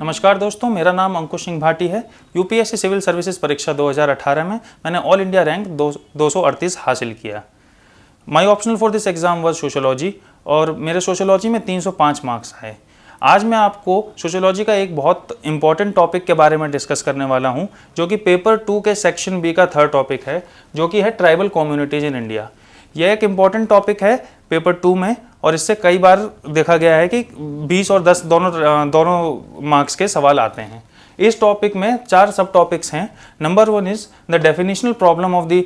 नमस्कार दोस्तों, मेरा नाम अंकुश सिंह भाटी है। यूपीएससी सिविल सर्विसेज परीक्षा 2018 में मैंने ऑल इंडिया रैंक 238 हासिल किया। My optional for this exam was sociology और मेरे सोशियोलॉजी में 305 मार्क्स आए। आज मैं आपको सोशियोलॉजी का एक बहुत इंपॉर्टेंट टॉपिक के बारे में डिस्कस करने वाला हूं, जो कि पेपर 2 के सेक्शन बी का थर्ड टॉपिक है, जो कि है ट्राइबल कम्युनिटीज़ इन इंडिया। यह एक इम्पॉर्टेंट टॉपिक है पेपर 2 में और इससे कई बार देखा गया है कि 20 और 10 दोनों मार्क्स के सवाल आते हैं। इस टॉपिक में 4 सब टॉपिक्स हैं। Number 1 is the definitional problem of the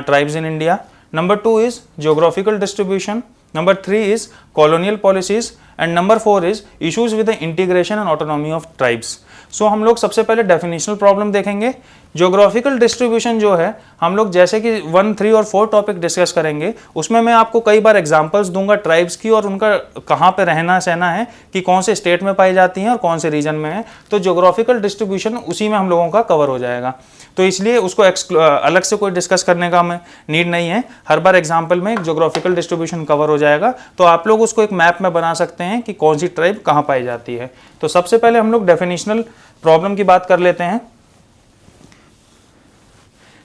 tribes in India. Number 2 is geographical distribution. Number 3 is colonial policies and number 4 is issues with the integration and autonomy of tribes. So हम लोग सबसे पहले definitional problem देखेंगे। Geographical distribution जो है, हम लोग जैसे कि 1, 3 और 4 टॉपिक डिस्कस करेंगे, उसमें मैं आपको कई बार एग्जांपल्स दूंगा ट्राइब्स की और उनका कहाँ पे रहना सहना है, कि कौन से स्टेट में पाई जाती हैं और कौन से रीजन में है। तो ज्योग्राफिकल डिस्ट्रीब्यूशन उसी में हम लोगों का कवर हो जाएगा, तो इसलिए उसको अलग से कोई डिस्कस करने का हमें नीड नहीं है। हर बार एग्जाम्पल में एक ज्योग्राफिकल डिस्ट्रीब्यूशन कवर हो जाएगा, तो आप लोग उसको एक मैप में बना सकते हैं कि कौन सी ट्राइब कहाँ पाई जाती है। तो सबसे पहले हम लोग डेफिनेशनल प्रॉब्लम की बात कर लेते हैं।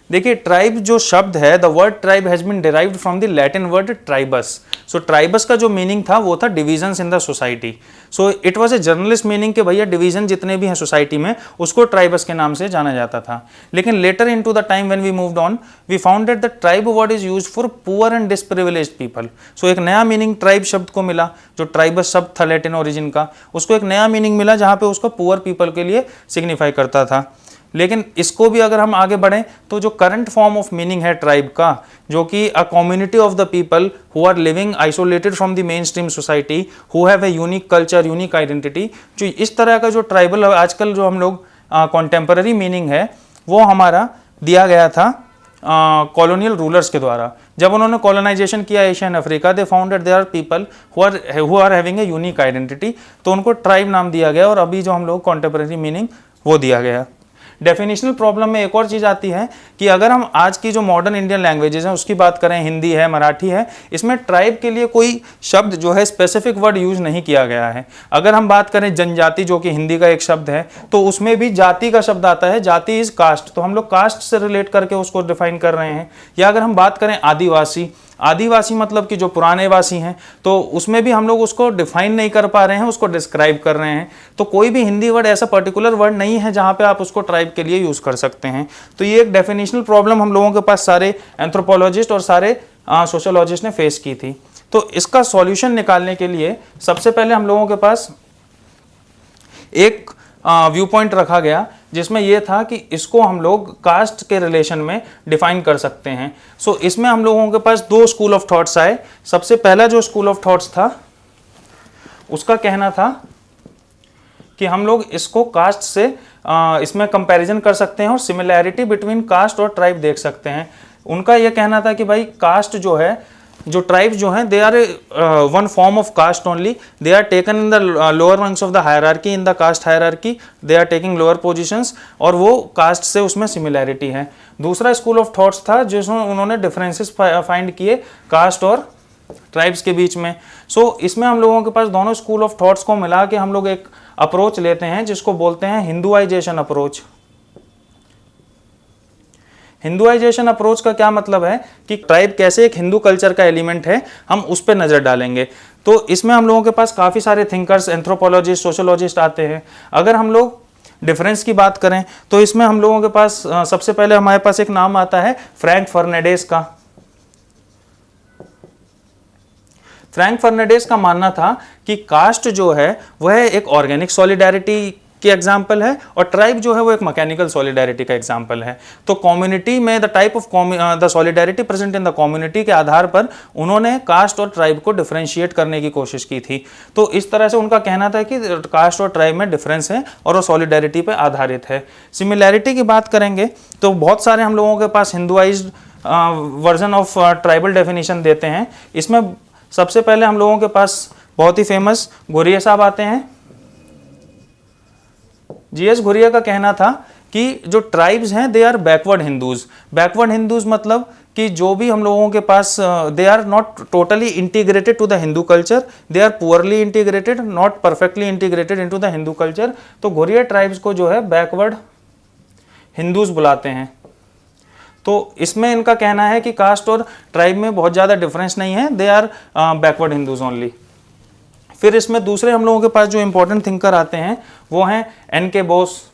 देखिए, ट्राइब जो शब्द है, the word tribe has been derived from the Latin word tribus. So tribus का जो मीनिंग था वो था divisions in the society. So it was a journalist meaning कि भैया डिवीजन जितने भी हैं सोसाइटी में, उसको ट्राइबस के नाम से जाना जाता था। लेकिन later into the time when we moved on, we found that the tribe word is used for poor and disprivileged people. So एक नया मीनिंग ट्राइब शब्द को मिला, जो ट्राइबस शब्द था लैटिन ओरिजिन का, उसको एक नया मीनिंग मिला जहाँ पे उसको पुअर पीपल के लिए सिग्निफाई करता था। लेकिन इसको भी अगर हम आगे बढ़ें तो जो करंट फॉर्म ऑफ मीनिंग है ट्राइब का, जो कि a community of the people who are living isolated from the mainstream society, who have a unique culture, unique identity, जो इस तरह का जो ट्राइबल आजकल जो हम लोग कॉन्टेम्पररी मीनिंग है, वो हमारा दिया गया था कॉलोनियल रूलर्स के द्वारा। जब उन्होंने कॉलोनाइजेशन किया Asian Africa, they found that there are people who are having a unique identity, तो उनको ट्राइब नाम दिया गया और अभी जो हम लोग कॉन्टेम्पररी मीनिंग वो दिया गया। डेफिनेशनल प्रॉब्लम में एक और चीज़ आती है कि अगर हम आज की जो मॉडर्न इंडियन लैंग्वेजेस हैं उसकी बात करें, हिंदी है, मराठी है, इसमें ट्राइब के लिए कोई शब्द जो है स्पेसिफिक वर्ड यूज़ नहीं किया गया है। अगर हम बात करें जनजाति, जो कि हिंदी का एक शब्द है, तो उसमें भी जाति का शब्द आता है। जाति इज कास्ट, तो हम लोग कास्ट से रिलेट करके उसको डिफाइन कर रहे हैं। या अगर हम बात करें आदिवासी, आदिवासी मतलब कि जो पुराने वासी हैं, तो उसमें भी हम लोग उसको डिफाइन नहीं कर पा रहे हैं, उसको डिस्क्राइब कर रहे हैं। तो कोई भी हिंदी वर्ड ऐसा पर्टिकुलर वर्ड नहीं है जहाँ पे आप उसको ट्राइब के लिए यूज़ कर सकते हैं। तो ये एक डेफिनेशनल प्रॉब्लम हम लोगों के पास सारे एंथ्रोपोलॉजिस्ट और सारे सोशियोलॉजिस्ट ने फेस की थी। तो इसका सॉल्यूशन निकालने के लिए सबसे पहले हम लोगों के पास एक व्यू पॉइंट रखा गया, जिसमें यह था कि इसको हम लोग कास्ट के रिलेशन में डिफाइन कर सकते हैं। सो इसमें हम लोगों के पास 2 स्कूल ऑफ थॉट्स आए। सबसे पहला जो स्कूल ऑफ थॉट्स था, उसका कहना था कि हम लोग इसको कास्ट से इसमें कंपैरिजन कर सकते हैं और सिमिलैरिटी बिटवीन कास्ट और ट्राइब देख सकते हैं। उनका यह कहना था कि भाई कास्ट जो है, जो ट्राइब्स जो हैं, they are one form of caste only, they are taken in the lower ranks of the hierarchy, in the caste hierarchy they are taking lower positions, और वो कास्ट से उसमें सिमिलैरिटी है। दूसरा स्कूल ऑफ थॉट्स था जिसमें उन्होंने differences find किए कास्ट और ट्राइब्स के बीच में। सो इसमें हम लोगों के पास दोनों स्कूल ऑफ थॉट्स को मिला के हम लोग एक अप्रोच लेते हैं जिसको बोलते हैं हिंदुआइजेशन अप्रोच। हिंदुआइजेशन अप्रोच का क्या मतलब है कि ट्राइब कैसे एक हिंदू कल्चर का एलिमेंट है, हम उस पर नज़र डालेंगे। तो इसमें हम लोगों के पास काफ़ी सारे थिंकर्स, एंथ्रोपोलॉजिस्ट, सोशियोलॉजिस्ट आते हैं। अगर हम लोग डिफरेंस की बात करें तो इसमें हम लोगों के पास सबसे पहले हमारे पास एक नाम आता है फ्रैंक फर्नांडिस का। फ्रैंक फर्नांडिस का मानना था कि कास्ट जो है वह एक ऑर्गेनिक सॉलिडारिटी की एग्जाम्पल है और ट्राइब जो है वो एक मैकेनिकल सॉलिडारिटी का एग्जाम्पल है। तो कम्युनिटी में the type of the solidarity present in the community के आधार पर उन्होंने कास्ट और ट्राइब को डिफरेंशिएट करने की कोशिश की थी। तो इस तरह से उनका कहना था कि कास्ट और ट्राइब में डिफरेंस है और वो सॉलिडारिटी पर आधारित है। सिमिलैरिटी की बात करेंगे तो बहुत सारे हम लोगों के पास हिंदुआइज्ड वर्जन ऑफ ट्राइबल डेफिनेशन देते हैं। इसमें सबसे पहले हम लोगों के पास बहुत ही फेमस घुरिया साहब आते हैं। जीएस घुरिया का कहना था कि जो ट्राइब्स हैं they are backward Hindus. Backward Hindus मतलब कि जो भी हम लोगों के पास they are not totally integrated to the Hindu culture, they are poorly integrated, not perfectly integrated into the Hindu culture. तो घुरियर ट्राइब्स को जो है बैकवर्ड हिंदूज बुलाते हैं। तो इसमें इनका कहना है कि कास्ट और ट्राइब में बहुत ज़्यादा डिफरेंस नहीं है, they are backward Hindus only. फिर इसमें दूसरे हम लोगों के पास जो इंपॉर्टेंट थिंकर आते हैं वो हैं एन.के. बोस।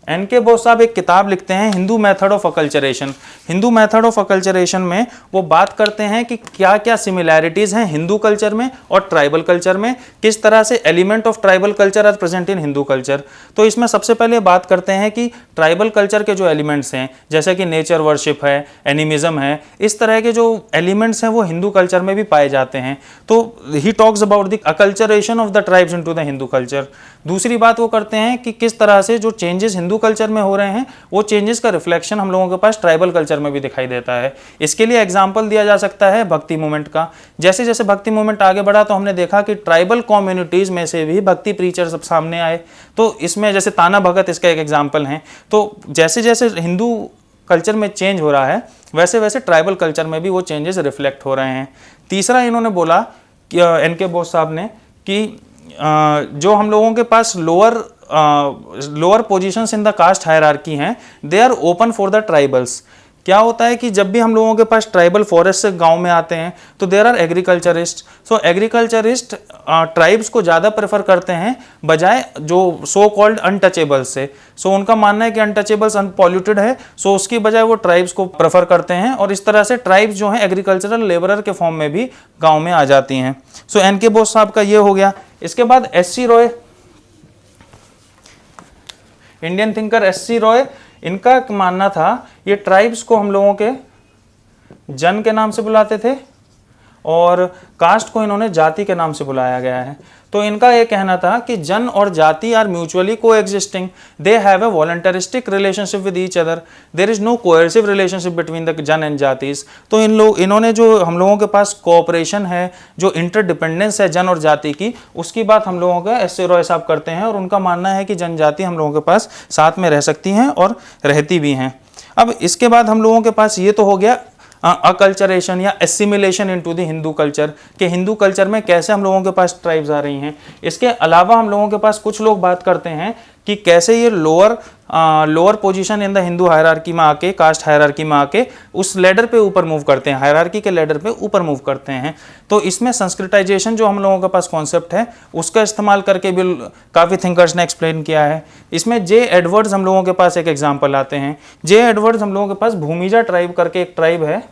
एन.के. बोस साहब एक किताब लिखते हैं Hindu method of acculturation. Hindu method of acculturation में वो बात करते हैं कि क्या क्या सिमिलैरिटीज हैं हिंदू कल्चर में और ट्राइबल कल्चर में, किस तरह से element of tribal culture are present in Hindu culture. तो इसमें सबसे पहले बात करते हैं कि ट्राइबल कल्चर के जो एलिमेंट्स हैं जैसे कि नेचर वर्शिप है, एनिमिज्म है, इस तरह के जो एलिमेंट्स हैं वो हिंदू कल्चर में भी पाए जाते हैं। तो he talks about the acculturation of the tribes into the Hindu culture. दूसरी बात वो करते हैं कि किस तरह से जो चेंजेस हिंदू कल्चर में हो रहे हैं वो चेंजेस का रिफ्लेक्शन हम लोगों के पास ट्राइबल कल्चर में भी दिखाई देता है। इसके लिए एग्जांपल दिया जा सकता है भक्ति मूवमेंट का। जैसे जैसे भक्ति मूवमेंट आगे बढ़ा तो हमने देखा कि ट्राइबल कम्युनिटीज में से भी भक्ति प्रीचर सब सामने आए। तो इसमें जैसे ताना भगत इसका एक एग्जाम्पल है। तो जैसे जैसे हिंदू कल्चर में चेंज हो रहा है वैसे वैसे ट्राइबल कल्चर में भी वो चेंजेस रिफ्लेक्ट हो रहे हैं। तीसरा इन्होंने बोला कि एन.के. बोस साहब ने कि जो हम लोगों के पास lower positions in the caste hierarchy हैं they are open for the tribals. क्या होता है कि जब भी हम लोगों के पास ट्राइबल फॉरेस्ट से गांव में आते हैं तो there are agriculturist. So agriculturist tribes को ज़्यादा प्रेफर करते हैं बजाय जो सो कॉल्ड अनटचेबल्स से। सो उनका मानना है कि अनटचेबल्स अनपॉल्यूटेड है, सो उसकी बजाय वो ट्राइब्स को प्रेफर करते हैं और इस तरह से ट्राइब्स जो हैं एग्रीकल्चरल लेबरर के फॉर्म में भी गाँव में आ जाती हैं। सो एन.के. बोस साहब का ये हो गया। इसके बाद SC. Roy, Indian thinker SC. Roy, इनका मानना था ये ट्राइब्स को हम लोगों के जन के नाम से बुलाते थे और कास्ट को इन्होंने जाति के नाम से बुलाया गया है। तो इनका ये कहना था कि जन और jati are mutually coexisting, they have a voluntaristic relationship with each other, there is no coercive relationship between the jan and jatis. तो इन्होंने जो हम लोगों के पास कोऑपरेशन है, जो इंटरडिपेंडेंस है जन और जाति की, उसकी बात हम लोगों का एस.सी. रॉय साहब करते हैं और उनका मानना है कि जनजाति हम लोगों के पास साथ में रह सकती हैं और रहती भी हैं। अब इसके बाद हम लोगों के पास ये तो हो गया अकल्चरेशन या assimilation into the Hindu culture, कि हिंदू कल्चर में कैसे हम लोगों के पास ट्राइब्स आ रही हैं। इसके अलावा हम लोगों के पास कुछ लोग बात करते हैं कि कैसे ये lower position in the Hindu hierarchy में आके, कास्ट हायरार्की में आके उस लेडर पे ऊपर मूव करते हैं, हायरार्की के लेडर पे ऊपर मूव करते हैं। तो इसमें संस्कृताइजेशन जो हम लोगों के पास कॉन्सेप्ट है उसका इस्तेमाल करके भी काफ़ी थिंकर्स ने एक्सप्लेन किया है। इसमें जे एडवर्ड्स हम लोगों के पास एक एग्जाम्पल आते हैं। जे एडवर्ड्स हम लोगों के पास भूमिजा ट्राइब करके एक ट्राइब है,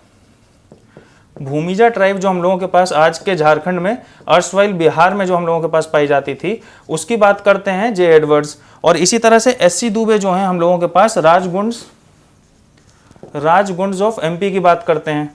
भूमिजा ट्राइब जो हम लोगों के पास आज के झारखंड में, अर्शवाइल बिहार में जो हम लोगों के पास पाई जाती थी, उसकी बात करते हैं जे एडवर्ड्स। और इसी तरह से एस.सी. दुबे जो हैं हम लोगों के पास राजगुंड्स ऑफ एमपी की बात करते हैं।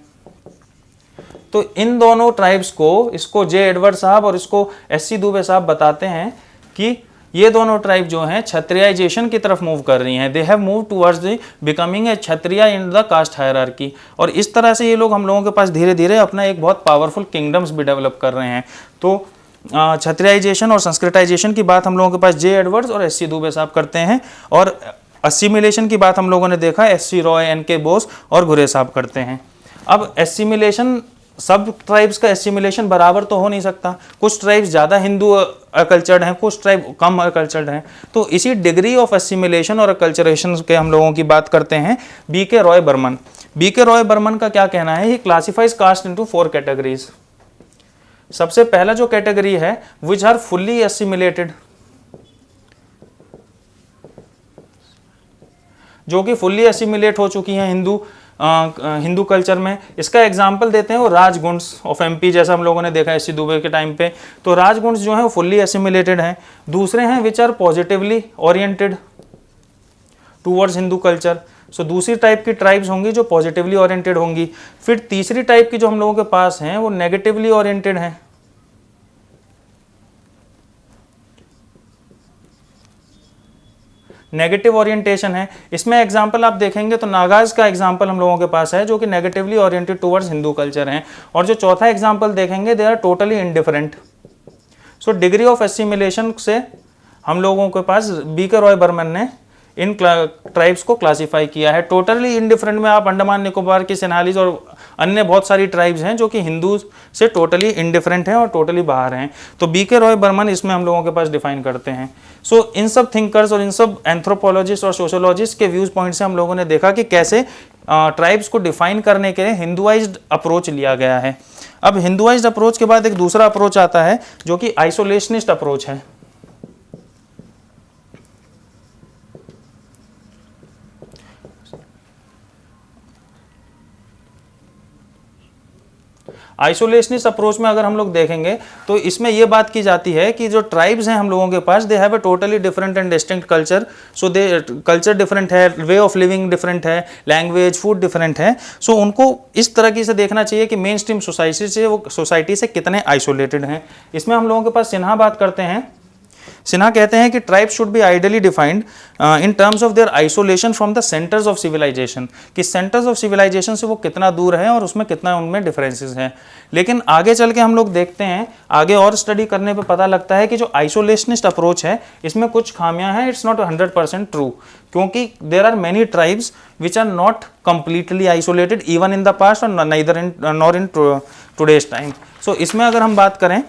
तो इन दोनों ट्राइब्स को, इसको जे एडवर्ड साहब और इसको एस.सी. दुबे साहब बताते हैं कि ये दोनों ट्राइब जो हैं क्षत्रियाइजेशन की तरफ मूव कर रही हैं, they have move towards the becoming a Kshatriya in the caste hierarchy. और इस तरह से ये लोग हम लोगों के पास धीरे धीरे अपना एक बहुत पावरफुल किंगडम्स भी डेवलप कर रहे हैं। तो क्षत्रियाइजेशन और संस्कृताइजेशन की बात हम लोगों के पास जे एडवर्ड्स और एस.सी. दुबे साहब करते हैं, और असिमिलेशन की बात हम लोगों ने देखा एस.सी. रॉय, एन.के. बोस और घुरे साहब करते हैं। अब एसिमिलेशन, सब ट्राइब्स का एसिमिलेशन बराबर तो हो नहीं सकता, कुछ ट्राइब्स ज़्यादा हिंदू अकल्चर्ड हैं, कुछ ट्राइब कम अकल्चर्ड हैं। तो इसी डिग्री ऑफ एसिमिलेशन और अकल्चरेशन के हम लोगों की बात करते हैं बी.के. रॉय बर्मन। बी.के. रॉय बर्मन का क्या कहना है, ही क्लासिफाइज कास्ट इनटू 4 कैटेगरीज। सबसे पहला जो कैटेगरी है विच आर फुल्ली एसिमिलेटेड, जो कि फुल्ली एसिमिलेट हो चुकी हैं हिंदू कल्चर में। इसका एग्जाम्पल देते हैं वो राजगुंड्स ऑफ एमपी, जैसा हम लोगों ने देखा एस.सी. दुबे के टाइम पे। तो राजगुंड्स जो हैं वो फुल्ली एसिमिलेटेड हैं। दूसरे हैं which are positively oriented towards Hindu culture. So दूसरी टाइप की ट्राइब्स होंगी जो पॉजिटिवली ओरिएंटेड होंगी। फिर तीसरी टाइप की जो हम लोगों के पास हैं वो नेगेटिवली ओरिएंटेड हैं। नेगेटिव ओरिएंटेशन है। इसमें एग्जाम्पल आप देखेंगे तो नागाज का एग्जाम्पल हम लोगों के पास है जो कि negatively oriented towards Hindu culture हैं। और जो चौथा एग्जाम्पल देखेंगे they are totally indifferent. So degree of assimilation से हम लोगों के पास बी.के. रॉय बर्मन ने इन ट्राइब्स को क्लासिफाई किया है। टोटली इंडिफरेंट में आप अंडमान निकोबार की सेनालीज और अन्य बहुत सारी ट्राइब्स हैं जो कि हिंदू से टोटली इंडिफरेंट हैं और टोटली बाहर हैं। तो बीके रॉय बर्मन इसमें हम लोगों के पास डिफाइन करते हैं। सो इन सब थिंकर्स और इन सब एंथ्रोपोलॉजिस्ट और सोशोलॉजिस्ट के व्यूज पॉइंट से हम लोगों ने देखा कि कैसे ट्राइब्स को डिफाइन करने के लिए हिंदुआइज्ड अप्रोच लिया गया है। अब हिंदुआइज्ड अप्रोच के बाद एक दूसरा अप्रोच आता है जो कि आइसोलेशनिस्ट अप्रोच है। आइसोलेशनिस्ट अप्रोच में अगर हम लोग देखेंगे तो इसमें यह बात की जाती है कि जो ट्राइब्स हैं हम लोगों के पास, they have a totally different and distinct culture. So their culture different है, वे ऑफ लिविंग डिफरेंट है, लैंग्वेज, फूड डिफरेंट है। सो उनको इस तरह से देखना चाहिए कि मेन स्ट्रीम सोसाइटी से कितने आइसोलेटेड हैं। इसमें हम लोगों के पास सिन्हा बात करते हैं। सिन्हा कहते हैं कि tribes should be ideally defined in terms of their isolation from the centres of civilization, कि सेंटर्स ऑफ सिविलाइजेशन से वो कितना दूर है और उसमें कितना उनमें डिफरेंसेस हैं। लेकिन आगे चल के हम लोग देखते हैं, आगे और स्टडी करने पे पता लगता है कि जो आइसोलेशनिस्ट अप्रोच है इसमें कुछ खामियां हैं। इट्स नॉट 100% ट्रू, क्योंकि there are many tribes which are not completely isolated even in the past और nor in today's time. So इसमें अगर हम बात करें,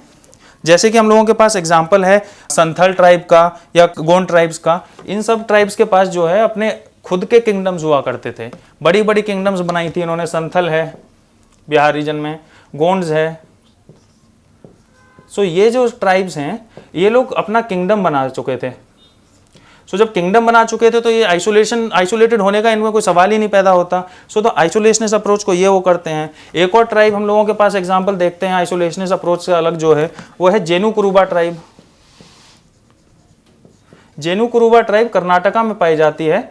जैसे कि हम लोगों के पास एग्जाम्पल है संथल ट्राइब का या गोंड ट्राइब्स का, इन सब ट्राइब्स के पास जो है अपने खुद के किंगडम्स हुआ करते थे, बड़ी बड़ी किंगडम्स बनाई थी इन्होंने। संथल है बिहार रीजन में, गोंड्स है। सो ये जो ट्राइब्स हैं ये लोग अपना किंगडम बना चुके थे। सो जब किंगडम बना चुके थे तो ये आइसोलेटेड होने का इनमें कोई सवाल ही नहीं पैदा होता। सो तो आइसोलेशनिस्ट अप्रोच को ये वो करते हैं। एक और ट्राइब हम लोगों के पास एग्जांपल देखते हैं आइसोलेशनिस्ट अप्रोच से अलग जो है वो है जेनु कुरुबा ट्राइब। जेनु कुरुबा ट्राइब कर्नाटका में पाई जाती है।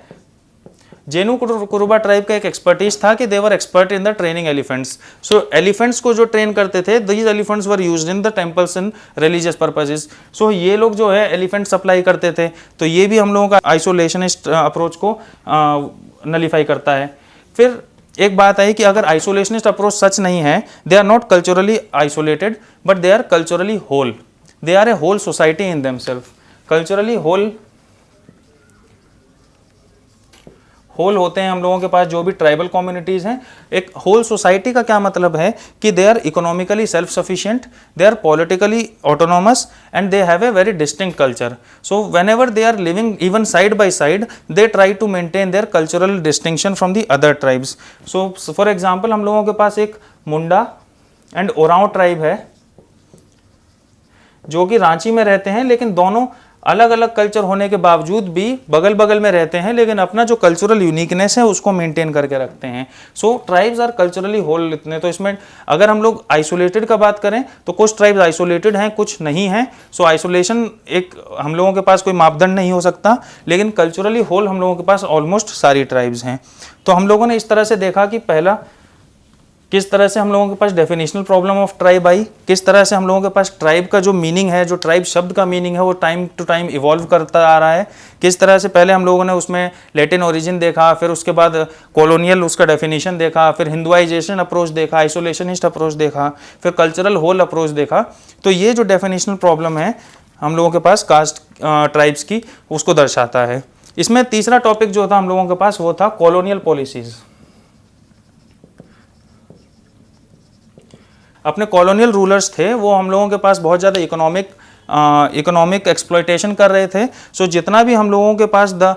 जेनु कुरुबा ट्राइब का एक एक्सपर्टीज था कि they were expert in the training elephants. So elephants को जो ट्रेन करते थे, these elephants were used in the temples in religious purposes. So ये लोग जो है एलिफेंट सप्लाई करते थे। तो ये भी हम लोगों का आइसोलेशनिस्ट अप्रोच को नलीफाई करता है। फिर एक बात आई कि अगर आइसोलेशनिस्ट अप्रोच सच नहीं है, they are not culturally isolated but they are culturally whole, they are a whole society in themselves. Culturally whole होते हैं हम लोगों के पास जो भी ट्राइबल कम्युनिटीज हैं। एक होल सोसाइटी का क्या मतलब है कि they are economically self sufficient, they are politically autonomous and they have a very distinct culture. So whenever they are living even side by side, they try to maintain their cultural distinction from the other tribes. So for example हम लोगों के पास एक मुंडा and Oram tribe है जो कि रांची में रहते हैं, लेकिन दोनों अलग अलग कल्चर होने के बावजूद भी बगल बगल में रहते हैं, लेकिन अपना जो कल्चरल यूनिकनेस है उसको मेंटेन करके रखते हैं। सो ट्राइब्स आर कल्चरली होल इतने। तो इसमें अगर हम लोग आइसोलेटेड का बात करें तो कुछ ट्राइब्स आइसोलेटेड हैं, कुछ नहीं हैं। सो आइसोलेशन एक हम लोगों के पास कोई मापदंड नहीं हो सकता, लेकिन कल्चरली होल हम लोगों के पास ऑलमोस्ट सारी ट्राइब्स हैं। तो हम लोगों ने इस तरह से देखा कि पहला किस तरह से हम लोगों के पास डेफिनेशनल प्रॉब्लम ऑफ ट्राइब आई, किस तरह से हम लोगों के पास ट्राइब का जो मीनिंग है, जो ट्राइब शब्द का मीनिंग है वो टाइम टू टाइम इवॉल्व करता आ रहा है। किस तरह से पहले हम लोगों ने उसमें लैटिन ओरिजिन देखा, फिर उसके बाद कॉलोनियल उसका डेफिनेशन देखा, फिर हिंदुआइजेशन अप्रोच देखा, आइसोलेशनिस्ट अप्रोच देखा, फिर कल्चरल होल अप्रोच देखा। तो ये जो डेफिनेशनल प्रॉब्लम है हम लोगों के पास कास्ट ट्राइब्स की, उसको दर्शाता है। इसमें तीसरा टॉपिक जो था हम लोगों के पास वो था कॉलोनियल पॉलिसीज। अपने कॉलोनियल रूलर्स थे वो हम लोगों के पास बहुत ज़्यादा इकोनॉमिक एक्सप्लॉयटेशन कर रहे थे। सो जितना भी हम लोगों के पास the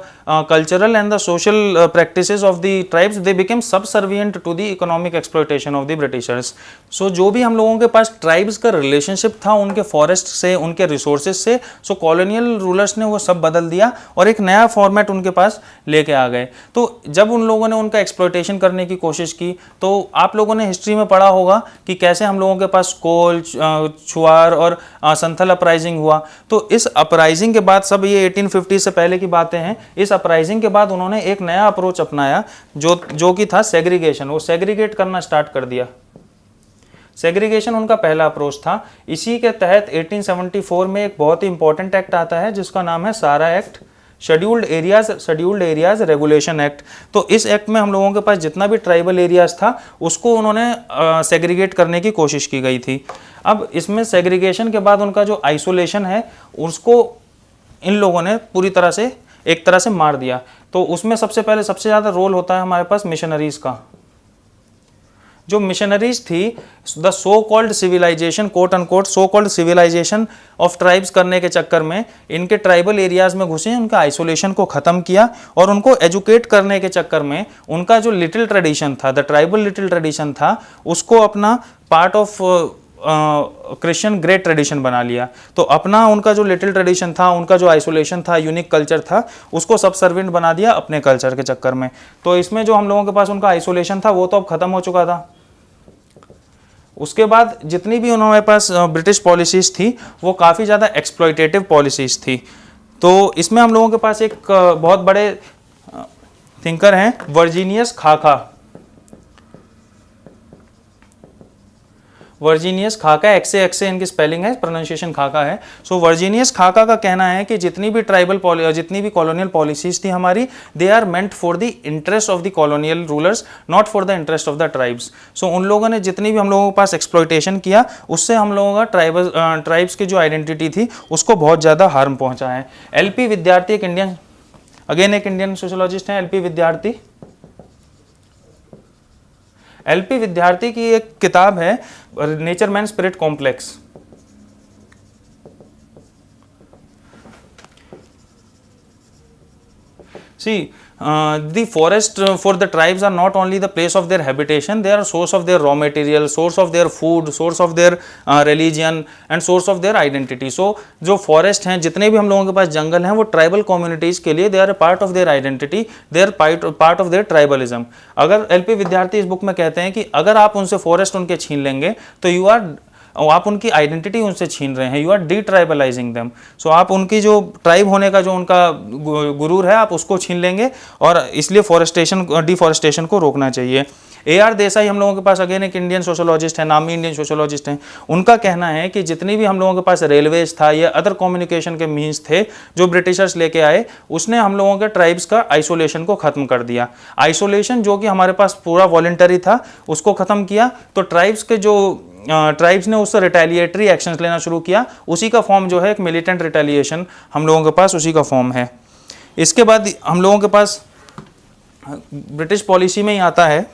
cultural and the social practices of the tribes, they became subservient to the economic exploitation of the Britishers. So जो भी हम लोगों के पास ट्राइब्स का रिलेशनशिप था उनके फॉरेस्ट से, उनके रिसोर्सेज से, सो कॉलोनियल रूलर्स ने वो सब बदल दिया और एक नया फॉर्मेट उनके पास लेके आ गए। तो जब उन लोगों ने उनका एक्सप्लॉयटेशन करने की कोशिश की, तो आप लोगों ने हिस्ट्री में पढ़ा होगा कि कैसे हम लोगों के पास कोल, छुआर और संथल अपराइजिंग हुआ। तो इस अपराइजिंग के बाद, सब ये 1850 से पहले की बातें हैं, इस अपराइजिंग के बाद उन्होंने एक नया अप्रोच अपनाया जो कि था सेग्रीगेशन। वो सेग्रीगेट करना स्टार्ट कर दिया। सेग्रीगेशन उनका पहला अप्रोच था। इसी के तहत 1874 में एक बहुत ही इंपॉर्टेंट एक्ट आता है जिसका नाम है सारा act, scheduled areas regulation act. तो इस एक्ट में हम लोगों के पास जितना भी ट्राइबल एरियाज था उसको उन्होंने सेग्रीगेट करने की कोशिश की गई थी। अब इसमें सेग्रीगेशन के बाद उनका जो आइसोलेशन है उसको इन लोगों ने पूरी तरह से एक तरह से मार दिया। तो उसमें सबसे पहले सबसे ज़्यादा रोल होता है हमारे पास मिशनरीज़ का। जो मिशनरीज थी, the so called civilization, quote unquote so called civilization of tribes करने के चक्कर में इनके ट्राइबल एरियाज में घुसे, उनका आइसोलेशन को ख़त्म किया और उनको एजुकेट करने के चक्कर में उनका जो लिटिल ट्रेडिशन था, द ट्राइबल लिटिल ट्रेडिशन था, उसको अपना part of Christian great tradition बना लिया। तो अपना उनका जो लिटिल ट्रेडिशन था, उनका जो आइसोलेशन था, यूनिक कल्चर था, उसको सबसर्वेंट बना दिया अपने कल्चर के चक्कर में। तो इसमें जो हम लोगों के पास उनका आइसोलेशन था वो तो अब खत्म हो चुका था। उसके बाद जितनी भी उन्होंने पास ब्रिटिश पॉलिसीज़ थी वो काफ़ी ज़्यादा एक्सप्लॉयटेटिव पॉलिसीज़ थी। तो इसमें हम लोगों के पास एक बहुत बड़े थिंकर हैं वर्जीनियस खाका। वर्जीनियस खाका, एक्से इनकी स्पेलिंग है, प्रोनाउंसिएशन खाका है। सो वर्जीनियस खाका का कहना है कि जितनी भी जितनी भी कॉलोनियल पॉलिसीज थी हमारी, they are meant for the interest of the colonial rulers, not for the interest of the tribes. So उन लोगों ने जितनी भी हम लोगों के पास एक्सप्लॉयटेशन किया, उससे हम लोगों का ट्राइब्स की जो आइडेंटिटी थी उसको बहुत ज़्यादा हार्म पहुँचा है। एल.पी. विद्यार्थी एक इंडियन सोशोलॉजिस्ट हैं, एल.पी. विद्यार्थी। एल.पी. विद्यार्थी की एक किताब है nature man spirit complex. See, the forest for the tribes are not only the place of their habitation, they are source of their raw material, source of their food, source of their religion and source of their identity. So जो forest हैं, जितने भी हम लोगों के पास जंगल हैं, वो tribal communities के लिए they are part of their identity, they are part of their tribalism. अगर एल.पी. विद्यार्थी इस बुक में कहते हैं कि अगर आप उनसे फॉरेस्ट उनके छीन लेंगे तो आप उनकी आइडेंटिटी उनसे छीन रहे हैं, you are detribalizing them. सो आप उनकी जो ट्राइब होने का जो उनका गुरूर है, आप उसको छीन लेंगे और इसलिए डिफॉरेस्टेशन को रोकना चाहिए। A.R. देसाई हम लोगों के पास अगेन एक इंडियन सोशोलॉजिस्ट है, नामी इंडियन सोशोलॉजिस्ट हैं। उनका कहना है कि जितनी भी हम लोगों के पास रेलवेज था या अदर कम्युनिकेशन के मीन्स थे जो ब्रिटिशर्स लेके आए, उसने हम लोगों के ट्राइब्स का आइसोलेशन को ख़त्म कर दिया। आइसोलेशन जो कि हमारे पास पूरा वॉलंटरी था उसको ख़त्म किया, तो ट्राइब्स ने उससे रिटेलिएटरी एक्शंस लेना शुरू किया। उसी का फॉर्म जो है एक मिलिटेंट रिटेलिएशन, हम लोगों के पास उसी का फॉर्म है। इसके बाद हम लोगों के पास ब्रिटिश पॉलिसी में ही आता है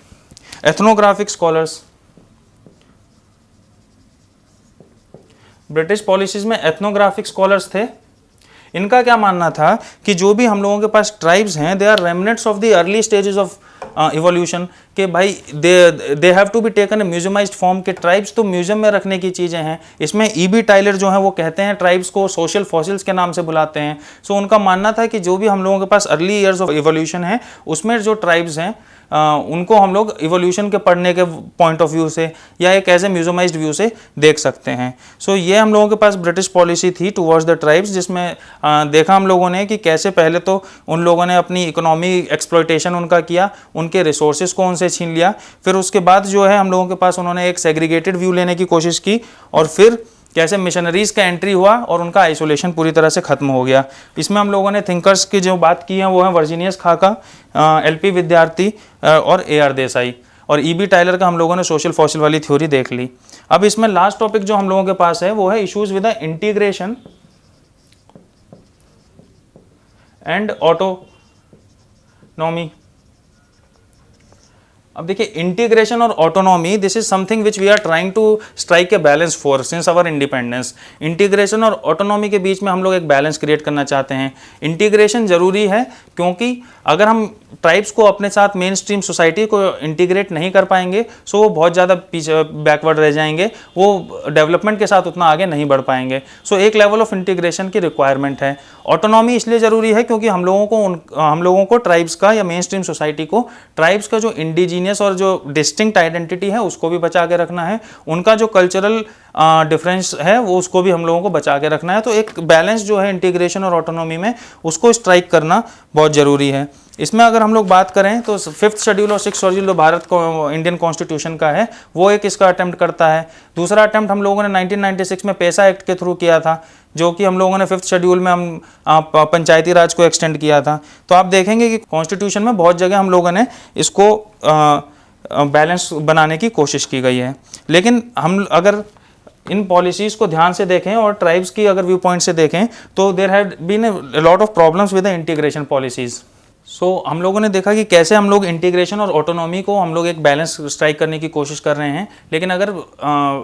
एथनोग्राफिक स्कॉलर्स। ब्रिटिश पॉलिसीज में एथनोग्राफिक स्कॉलर्स थे। इनका क्या मानना था कि जो भी हम लोगों के पास ट्राइब्स हैं, they are remnants of the early stages of evolution, के भाई they have to be taken a museumized form, के ट्राइब्स तो म्यूजियम में रखने की चीज़ें हैं। इसमें E.B. टाइलर जो हैं वो कहते हैं ट्राइब्स को सोशल फॉसिल्स के नाम से बुलाते हैं। सो उनका मानना था कि जो भी हम लोगों के पास अर्ली ईयर्स ऑफ इवोल्यूशन है उसमें जो ट्राइब्स हैं उनको हम लोग इवोल्यूशन के पढ़ने के पॉइंट ऑफ व्यू से या एक एज ए म्यूजियमाइज्ड व्यू से देख सकते हैं। सो ये हम लोगों के पास ब्रिटिश पॉलिसी थी टुवर्ड्स द ट्राइब्स, जिसमें देखा हम लोगों ने कि कैसे पहले तो उन लोगों ने अपनी इकोनॉमी एक्सप्लॉयटेशन उनका किया, उनके रिसोर्सेज को उनसे छीन लिया। फिर उसके बाद जो है हम लोगों के पास उन्होंने एक सेग्रीगेटेड व्यू लेने की कोशिश की और फिर कैसे मिशनरीज़ का एंट्री हुआ और उनका आइसोलेशन पूरी तरह से ख़त्म हो गया। इसमें हम लोगों ने थिंकर्स की जो बात की है वो है वर्जीनियस खाका, एल.पी. विद्यार्थी और A.R. देसाई, और E.B. टाइलर का हम लोगों ने सोशल फॉसिल वाली थ्योरी देख ली। अब इसमें लास्ट टॉपिक जो हम लोगों के पास है वो है issues with the integration and autonomy. अब देखिए, इंटीग्रेशन और autonomy, this is something which we are trying to strike a balance for since our independence. Integration और ऑटोनॉमी के बीच में हम लोग एक बैलेंस क्रिएट करना चाहते हैं। इंटीग्रेशन जरूरी है क्योंकि अगर हम ट्राइब्स को अपने साथ मेन स्ट्रीम सोसाइटी को इंटीग्रेट नहीं कर पाएंगे सो वो बहुत ज़्यादा पीछे बैकवर्ड रह जाएंगे, वो डेवलपमेंट के साथ उतना आगे नहीं बढ़ पाएंगे। सो एक लेवल ऑफ इंटीग्रेशन की रिक्वायरमेंट है। ऑटोनॉमी इसलिए ज़रूरी है क्योंकि हम लोगों को ट्राइब्स का या मेन स्ट्रीम सोसाइटी को ट्राइब्स का जो इंडिजीनियस और जो डिस्टिंक्ट आइडेंटिटी है उसको भी बचा के रखना है, उनका जो कल्चरल डिफरेंस है वो उसको भी हम लोगों को बचा के रखना है। तो एक बैलेंस जो है इंटीग्रेशन और ऑटोनॉमी में, उसको स्ट्राइक करना बहुत ज़रूरी है। इसमें अगर हम लोग बात करें तो 5th शेड्यूल और 6th शेड्यूल जो भारत को इंडियन कॉन्स्टिट्यूशन का है वो एक इसका अटेम्प्ट करता है। दूसरा अटेम्प्ट हम लोगों ने 1996 में पैसा एक्ट के थ्रू किया था, जो कि हम लोगों ने 5th शेड्यूल में हम पंचायती राज को एक्सटेंड किया था। तो आप देखेंगे कि कॉन्स्टिट्यूशन में बहुत जगह हम लोगों ने इसको बैलेंस बनाने की कोशिश की गई है। लेकिन हम अगर इन पॉलिसीज को ध्यान से देखें और ट्राइब्स की अगर व्यू पॉइंट से देखें तो there have been a lot of problems with the integration policies. So हम लोगों ने देखा कि कैसे हम लोग इंटीग्रेशन और ऑटोनॉमी को हम लोग एक बैलेंस स्ट्राइक करने की कोशिश कर रहे हैं, लेकिन अगर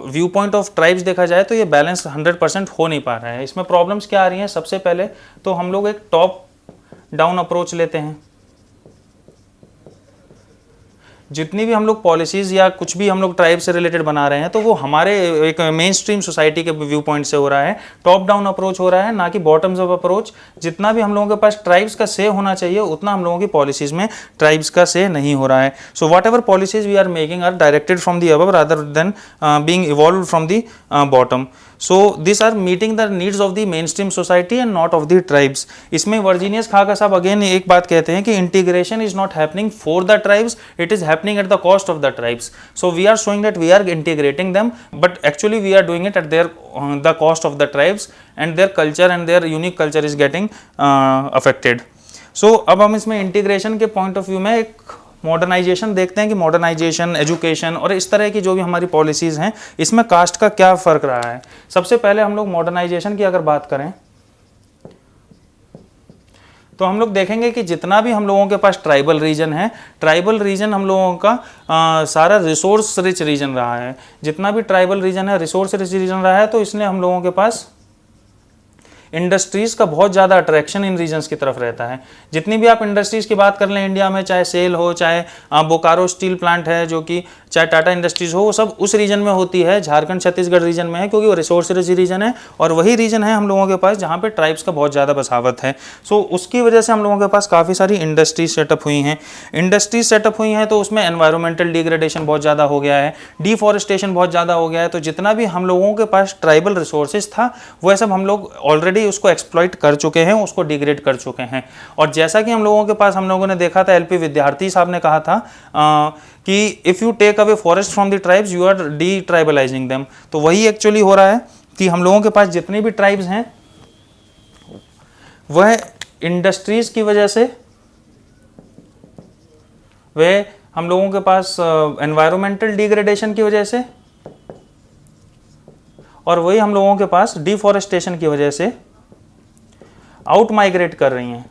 व्यू पॉइंट ऑफ ट्राइब्स देखा जाए तो ये बैलेंस 100% हो नहीं पा रहा है। इसमें प्रॉब्लम्स क्या आ रही हैं? सबसे पहले तो हम लोग एक टॉप डाउन अप्रोच लेते हैं। जितनी भी हम लोग पॉलिसीज या कुछ भी हम लोग ट्राइब से रिलेटेड बना रहे हैं तो वो हमारे एक मेन स्ट्रीम सोसाइटी के व्यू पॉइंट से हो रहा है, टॉप डाउन अप्रोच हो रहा है, ना कि बॉटम्स अप अप्रोच। जितना भी हम लोगों के पास ट्राइब्स का से होना चाहिए उतना हम लोगों की पॉलिसीज में ट्राइब्स का से नहीं हो रहा है। So whatever policies we are making are directed from the above rather than being evolve from the bottom. So this are meeting the needs of the mainstream society and not of the tribes. इसमें वर्जीनियस खाका साहब again एक बात कहते हैं कि integration is not happening for the tribes, it is happening at the cost of the tribes. So we are showing that we are integrating them but actually we are doing it at their the cost of the tribes and their culture and their unique culture is getting affected. So अब हम इसमें integration के point of view में एक modernisation देखते हैं कि modernisation, education और इस तरह की जो भी हमारी पॉलिसीज़ हैं इसमें कास्ट का क्या फ़र्क रहा है। सबसे पहले हम लोग मॉडर्नाइजेशन की अगर बात करें तो हम लोग देखेंगे कि जितना भी हम लोगों के पास ट्राइबल रीजन है, ट्राइबल रीजन हम लोगों का सारा रिसोर्स रिच रीजन रहा है। जितना भी ट्राइबल रीजन है रिसोर्स रिच रीजन रहा है, तो इसलिए हम लोगों के पास इंडस्ट्रीज का बहुत ज़्यादा अट्रैक्शन इन रीजन्स की तरफ रहता है। जितनी भी आप इंडस्ट्रीज़ की बात कर लें इंडिया में, चाहे सेल हो, चाहे बोकारो स्टील प्लांट है जो कि, चाहे टाटा इंडस्ट्रीज हो, वो सब उस रीजन में होती है, झारखंड छत्तीसगढ़ रीजन में है, क्योंकि वो रिसोर्स रिच रीजन है और वही रीजन है हम लोगों के पास जहाँ पे ट्राइब्स का बहुत ज़्यादा बसावत है। सो उसकी वजह से हम लोगों के पास काफ़ी सारी इंडस्ट्रीज सेटअप हुई हैं। इंडस्ट्रीज सेटअप हुई हैं तो उसमें एनवायरमेंटल डिग्रेडेशन बहुत ज़्यादा हो गया है, डिफॉरेस्टेशन बहुत ज़्यादा हो गया है। तो जितना भी हम लोगों के पास ट्राइबल रिसोर्सेज था वह सब हम लोग ऑलरेडी उसको एक्सप्लॉइट कर चुके हैं, उसको डिग्रेड कर चुके हैं। और जैसा कि हम लोगों के पास, हम लोगों ने देखा था, एलपी विद्यार्थी साहब ने कहा था कि if you take away forest from the tribes you are detribalizing them. तो वही एक्चुअली हो रहा है कि हम लोगों के पास जितनी भी ट्राइब्स हैं वह इंडस्ट्रीज की वजह से, वह हम लोगों के पास एनवायरमेंटल डिग्रेडेशन की वजह से, और वही हम लोगों के पास डिफॉरेस्टेशन की वजह से आउट माइग्रेट कर रही हैं।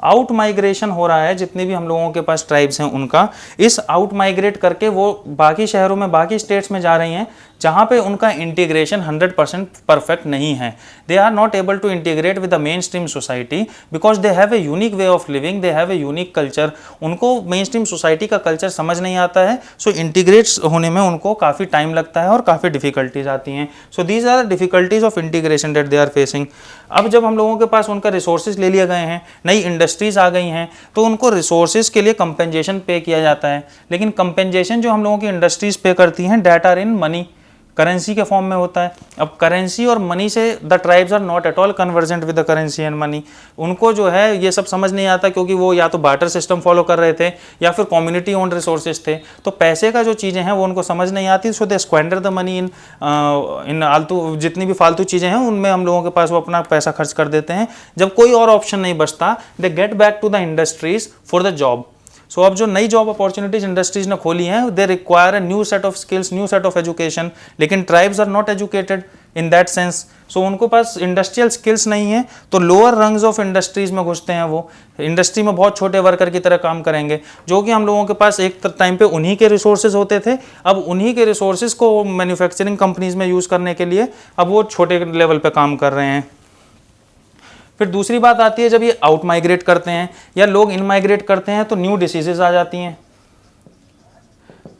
आउट माइग्रेशन हो रहा है जितने भी हम लोगों के पास ट्राइब्स हैं उनका। इस आउट माइग्रेट करके वो बाकी शहरों में, बाकी स्टेट्स में जा रही हैं जहाँ पे उनका इंटीग्रेशन 100% परफेक्ट नहीं है। They are not able to integrate with the mainstream society because they have a unique way of living, they have a unique culture. उनको मेन स्ट्रीम सोसाइटी का कल्चर समझ नहीं आता है। सो इंटीग्रेट होने में उनको काफ़ी टाइम लगता है और काफ़ी डिफिकल्टीज आती हैं। So these are difficulties of integration that they are facing. अब जब हम लोगों के पास उनका रिसोर्सेज ले लिए गए हैं, नई इंडस्ट्रीज आ गई हैं, तो उनको रिसोर्सेज के लिए कंपेंसेशन पे किया जाता है। लेकिन कंपेंसेशन जो हम लोगों की इंडस्ट्रीज पे करती हैं debt are in money, currency के फॉर्म में होता है। अब करेंसी और मनी से the tribes are not at all convergent with the currency and money. उनको जो है ये सब समझ नहीं आता, क्योंकि वो या तो बार्टर सिस्टम फॉलो कर रहे थे या फिर कम्युनिटी ओन्ड रिसोर्सेज थे। तो पैसे का जो चीज़ें हैं वो उनको समझ नहीं आती। सो दे स्क्वेंडर द मनी इन आलतू, जितनी भी फालतू चीज़ें हैं उनमें हम लोगों के पास वो अपना पैसा खर्च कर देते हैं। जब कोई और ऑप्शन नहीं बचता, they get back to the industries for the job. So अब जो नई जॉब अपॉर्चुनिटीज इंडस्ट्रीज ने खोली हैं, they require a new set of skills, new set of education. लेकिन tribes are not educated in that sense. So उनको पास industrial skills नहीं है, तो लोअर रंग्स ऑफ इंडस्ट्रीज में घुसते हैं। वो इंडस्ट्री में बहुत छोटे वर्कर की तरह काम करेंगे, जो कि हम लोगों के पास एक टाइम पे उन्हीं के रिसोर्सेज होते थे। अब उन्हीं के रिसोर्सेज को मैन्युफैक्चरिंग कंपनीज में यूज़ करने के लिए अब वो छोटे लेवल पे काम कर रहे हैं। फिर दूसरी बात आती है, जब ये आउट माइग्रेट करते हैं या लोग इन माइग्रेट करते हैं तो न्यू डिसीजेज आ जाती हैं।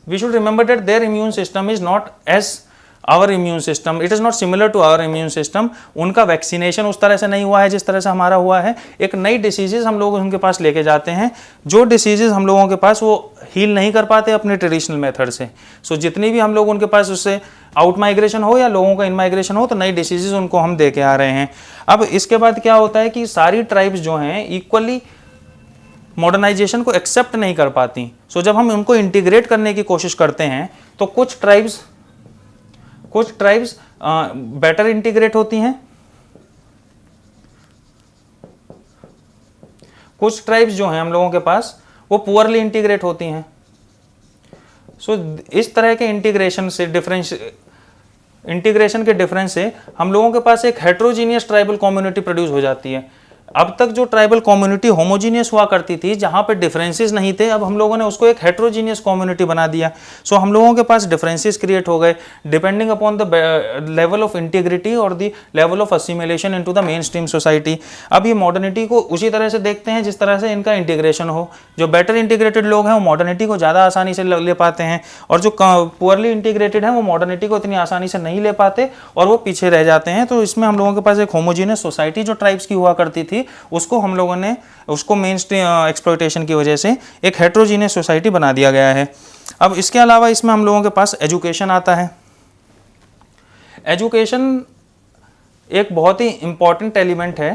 We should remember that their immune system is not as our immune system, it is not similar to our immune system. उनका वैक्सीनेशन उस तरह से नहीं हुआ है जिस तरह से हमारा हुआ है। एक नई डिसीजेज हम लोग उनके पास लेके जाते हैं, जो डिसीजेज हम लोगों के पास वो हील नहीं कर पाते अपने ट्रेडिशनल मेथड से। सो जितनी भी हम लोग उनके पास उससे आउट माइग्रेशन हो या लोगों का इन माइग्रेशन हो, तो नई डिसीजेज उनको हम दे के आ रहे हैं। अब इसके बाद क्या होता है कि सारी ट्राइब्स जो हैं इक्वली मॉडर्नाइजेशन को एक्सेप्ट नहीं कर पाती। सो जब हम उनको इंटीग्रेट करने की कोशिश करते हैं तो कुछ ट्राइब्स बेटर इंटीग्रेट होती हैं, कुछ ट्राइब्स जो हैं हम लोगों के पास वो पुअरली इंटीग्रेट होती हैं। सो इस तरह के इंटीग्रेशन के डिफरेंस से हम लोगों के पास एक हेट्रोजीनियस ट्राइबल कम्युनिटी प्रोड्यूस हो जाती है। अब तक जो ट्राइबल कम्युनिटी होमोजीनियस हुआ करती थी, जहां पे डिफरेंसेस नहीं थे, अब हम लोगों ने उसको एक हेट्रोजीनियस कम्युनिटी बना दिया। सो हम लोगों के पास डिफरेंसेस क्रिएट हो गए depending upon the level of integrity और the level of assimilation into the mainstream society. अब ये मॉडर्निटी को उसी तरह से देखते हैं जिस तरह से इनका इंटीग्रेशन हो। जो बेटर इंटीग्रेटेड लोग हैं वो मॉडर्निटी को ज़्यादा आसानी से ले पाते हैं, और जो पुअरली इंटीग्रेटेड हैं वो मॉडर्निटी को इतनी आसानी से नहीं ले पाते और वो पीछे रह जाते हैं। तो इसमें हम लोगों के पास एक होमोजीनियस सोसाइटी जो ट्राइब्स की हुआ करती थी, उसको हम लोगों ने उसको मेन स्ट्रीम एक्सप्लॉयटेशन की वजह से एक हेट्रोजीनियस सोसाइटी बना दिया गया है। अब इसके अलावा इसमें हम लोगों के पास एजुकेशन आता है। एजुकेशन एक बहुत ही इंपॉर्टेंट एलिमेंट है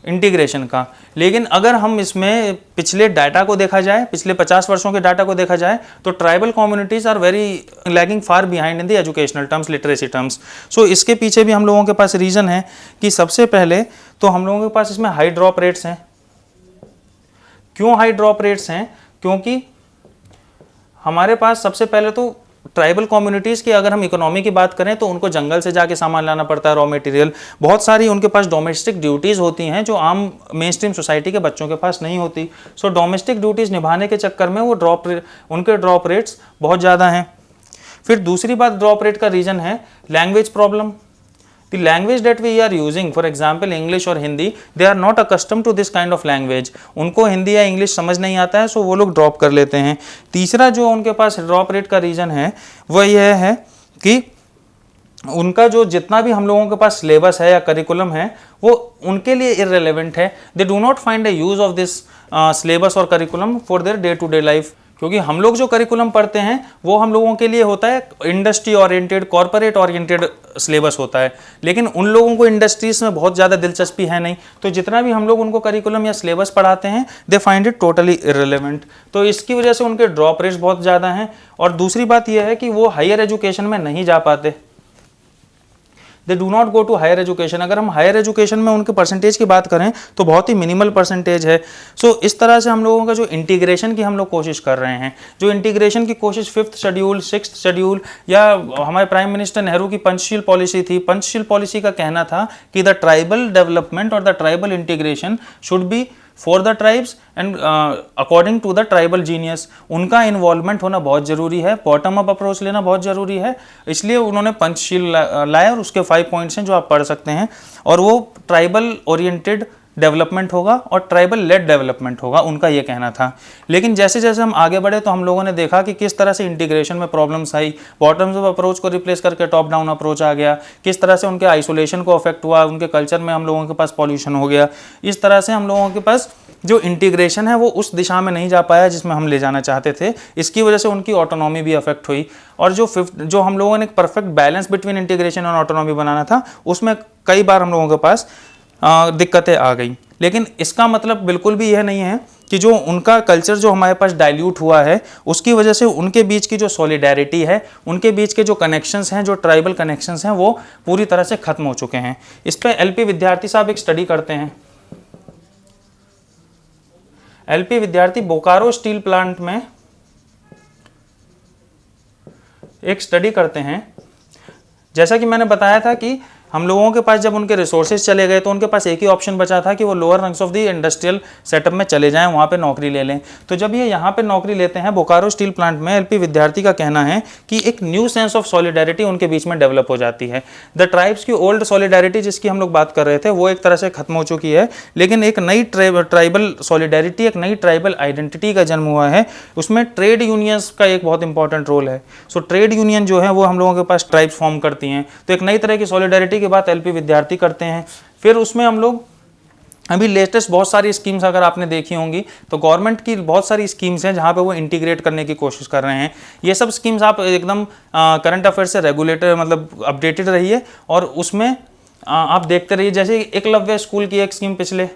इंटीग्रेशन का, लेकिन अगर हम इसमें पिछले डाटा को देखा जाए, पिछले 50 वर्षों के डाटा को देखा जाए, तो tribal communities are very lagging far behind in the educational terms, literacy terms. So इसके पीछे भी हम लोगों के पास रीजन है कि सबसे पहले तो हम लोगों के पास इसमें हाई ड्रॉप रेट्स हैं। क्यों हाई ड्रॉप रेट्स हैं? क्योंकि हमारे पास सबसे पहले तो ट्राइबल कम्युनिटीज़ की अगर हम इकोनॉमी की बात करें तो उनको जंगल से जाके सामान लाना पड़ता है, रॉ मटेरियल, बहुत सारी उनके पास डोमेस्टिक ड्यूटीज़ होती हैं जो आम मेन स्ट्रीम सोसाइटी के बच्चों के पास नहीं होती। सो डोमेस्टिक ड्यूटीज़ निभाने के चक्कर में वो उनके ड्रॉप रेट्स बहुत ज़्यादा हैं। फिर दूसरी बात ड्रॉप रेट का रीज़न है language problem. The language that we are using, for example English और Hindi, they are not accustomed to this kind of language. उनको हिंदी या इंग्लिश समझ नहीं आता है, सो वो लोग ड्रॉप कर लेते हैं। तीसरा जो उनके पास ड्रॉप रेट का रीज़न है वो यह है कि उनका जो जितना भी हम लोगों के पास सिलेबस है या करिकुलम है वो उनके लिए इररिलेवेंट है। They do not find a use of this syllabus और curriculum for their day to day life. क्योंकि हम लोग जो करिकुलम पढ़ते हैं वो हम लोगों के लिए होता है industry oriented, corporate oriented syllabus होता है, लेकिन उन लोगों को इंडस्ट्रीज में बहुत ज़्यादा दिलचस्पी है नहीं, तो जितना भी हम लोग उनको करिकुलम या सिलेबस पढ़ाते हैं they find it totally irrelevant. तो इसकी वजह से उनके ड्रॉप रेट्स बहुत ज़्यादा हैं। और दूसरी बात यह है कि वो हायर एजुकेशन में नहीं जा पाते, they do not go to higher education. अगर हम हायर एजुकेशन में उनके परसेंटेज की बात करें तो बहुत ही मिनिमल परसेंटेज है। सो इस तरह से हम लोगों का जो इंटीग्रेशन की हम लोग कोशिश कर रहे हैं, जो इंटीग्रेशन की कोशिश 5th शेड्यूल, 6th शेड्यूल या हमारे प्राइम मिनिस्टर नेहरू की पंचशील पॉलिसी थी। पंचशील पॉलिसी का कहना था कि द ट्राइबल डेवलपमेंट और the tribal integration should be for the tribes and according to the tribal genius. उनका इन्वॉल्वमेंट होना बहुत ज़रूरी है, बॉटम अप अप्रोच लेना बहुत ज़रूरी है, इसलिए उन्होंने पंचशील लाया और उसके 5 पॉइंट्स हैं जो आप पढ़ सकते हैं। और वो ट्राइबल ओरिएंटेड डेवलपमेंट होगा और ट्राइबल लेड डेवलपमेंट होगा, उनका ये कहना था। लेकिन जैसे जैसे हम आगे बढ़े तो हम लोगों ने देखा कि किस तरह से इंटीग्रेशन में प्रॉब्लम्स आई, बॉटम्स अप अप्रोच को रिप्लेस करके टॉप डाउन अप्रोच आ गया, किस तरह से उनके आइसोलेशन को अफेक्ट हुआ, उनके कल्चर में हम लोगों के पास पॉल्यूशन हो गया। इस तरह से हम लोगों के पास जो इंटीग्रेशन है वो उस दिशा में नहीं जा पाया जिसमें हम ले जाना चाहते थे। इसकी वजह से उनकी ऑटोनॉमी भी अफेक्ट हुई। और जो हम लोगों ने एक परफेक्ट बैलेंस बिटवीन इंटीग्रेशन और ऑटोनॉमी बनाना था, उसमें कई बार हम लोगों के पास दिक्कतें आ गई। लेकिन इसका मतलब बिल्कुल भी यह नहीं है कि जो उनका कल्चर जो हमारे पास डाइल्यूट हुआ है उसकी वजह से उनके बीच की जो सॉलिडेरिटी है, उनके बीच के जो कनेक्शंस हैं, जो ट्राइबल कनेक्शंस हैं, वो पूरी तरह से खत्म हो चुके हैं। इस पर एलपी विद्यार्थी साहब एक स्टडी करते हैं। एलपी विद्यार्थी बोकारो स्टील प्लांट में एक स्टडी करते हैं। जैसा कि मैंने बताया था कि हम लोगों के पास जब उनके रिसोर्सेज चले गए तो उनके पास एक ही ऑप्शन बचा था कि वो lower rungs of the industrial setup में चले जाएं, वहाँ पे नौकरी ले लें। तो जब ये यहाँ पे नौकरी लेते हैं बोकारो स्टील प्लांट में, एलपी विद्यार्थी का कहना है कि एक न्यू सेंस ऑफ सॉलिडेरिटी उनके बीच में डेवलप हो जाती है। द ट्राइब्स की ओल्ड सॉलिडेरिटी जिसकी हम लोग बात कर रहे थे वो एक तरह से खत्म हो चुकी है, लेकिन एक नई ट्राइबल सॉलिडेरिटी, एक नई ट्राइबल आइडेंटिटी का जन्म हुआ है। उसमें ट्रेड यूनियंस का एक बहुत इंपॉर्टेंट रोल है। सो ट्रेड यूनियन जो है वो हम लोगों के पास ट्राइब्स फॉर्म करती हैं। तो एक नई तरह की सॉलिडेरिटी की बात एलपी विद्यार्थी करते हैं। फिर उसमें हम लोग अभी लेटेस्ट बहुत सारी स्कीम्स अगर आपने देखी होंगी तो गवर्नमेंट की बहुत सारी स्कीम्स हैं जहां पे वो इंटीग्रेट करने की कोशिश कर रहे हैं। ये सब स्कीम्स आप एकदम करंट अफेयर से रेगुलेटर मतलब अपडेटेड रहिए और उसमें आप देखते रहिए। जैसे एकलव्य स्कूल की एक स्कीम पिछले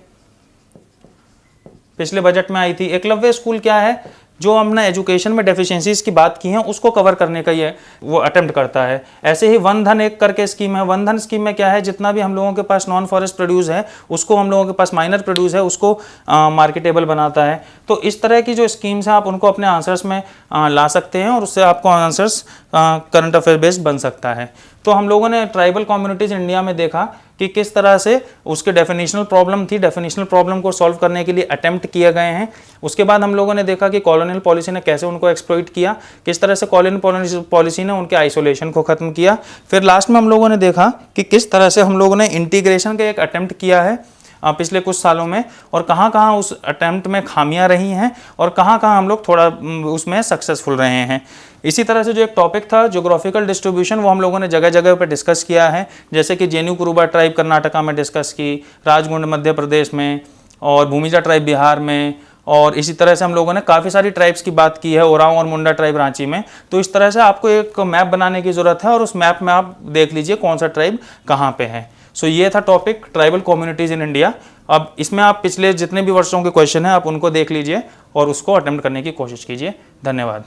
बजट में आई थी। एकलव्य स्कूल क्या है जो हमने एजुकेशन में डेफिशिएंसीज की बात की है उसको कवर करने का ये वो अटेम्प्ट करता है। ऐसे ही वन धन एक करके स्कीम है। वन धन स्कीम में क्या है, जितना भी हम लोगों के पास नॉन फॉरेस्ट प्रोड्यूस है उसको हम लोगों के पास माइनर प्रोड्यूस है उसको मार्केटेबल बनाता है। तो इस तरह की जो स्कीम्स हैं आप उनको अपने आंसर्स में ला सकते हैं और उससे आपको आंसर्स करंट अफेयर बेस्ड बन सकता है। तो हम लोगों ने ट्राइबल कम्युनिटीज इंडिया में देखा कि किस तरह से उसके डेफिनेशनल प्रॉब्लम थी, डेफिनेशनल प्रॉब्लम को सॉल्व करने के लिए अटेम्प्ट किए गए हैं। उसके बाद हम लोगों ने देखा कि कॉलोनियल पॉलिसी ने कैसे उनको एक्सप्लॉइट किया, किस तरह से कॉलोनियल पॉलिसी ने उनके आइसोलेशन को खत्म किया। फिर लास्ट में हम लोगों ने देखा कि किस तरह से हम लोगों ने इंटीग्रेशन का एक अटेम्प्ट किया है पिछले कुछ सालों में, और कहाँ कहाँ उस अटेम्प्ट में खामियां रही हैं और कहाँ कहाँ हम लोग थोड़ा उसमें सक्सेसफुल रहे हैं। इसी तरह से जो एक टॉपिक था ज्योग्राफिकल डिस्ट्रीब्यूशन, वो हम लोगों ने जगह जगह पर डिस्कस किया है, जैसे कि जेन्यू कुरुबा ट्राइब कर्नाटका में डिस्कस की, राजगुंड मध्य प्रदेश में, और भूमिजा ट्राइब बिहार में, और इसी तरह से हम लोगों ने काफ़ी सारी ट्राइब्स की बात की है, ओरांव और मुंडा ट्राइब रांची में। तो इस तरह से आपको एक मैप बनाने की ज़रूरत है और उस मैप में आप देख लीजिए कौन सा ट्राइब कहाँ पे है। सो ये था topic tribal communities in India. अब इसमें आप पिछले जितने भी वर्षों के क्वेश्चन हैं आप उनको देख लीजिए और उसको अटेम्प्ट करने की कोशिश कीजिए। धन्यवाद।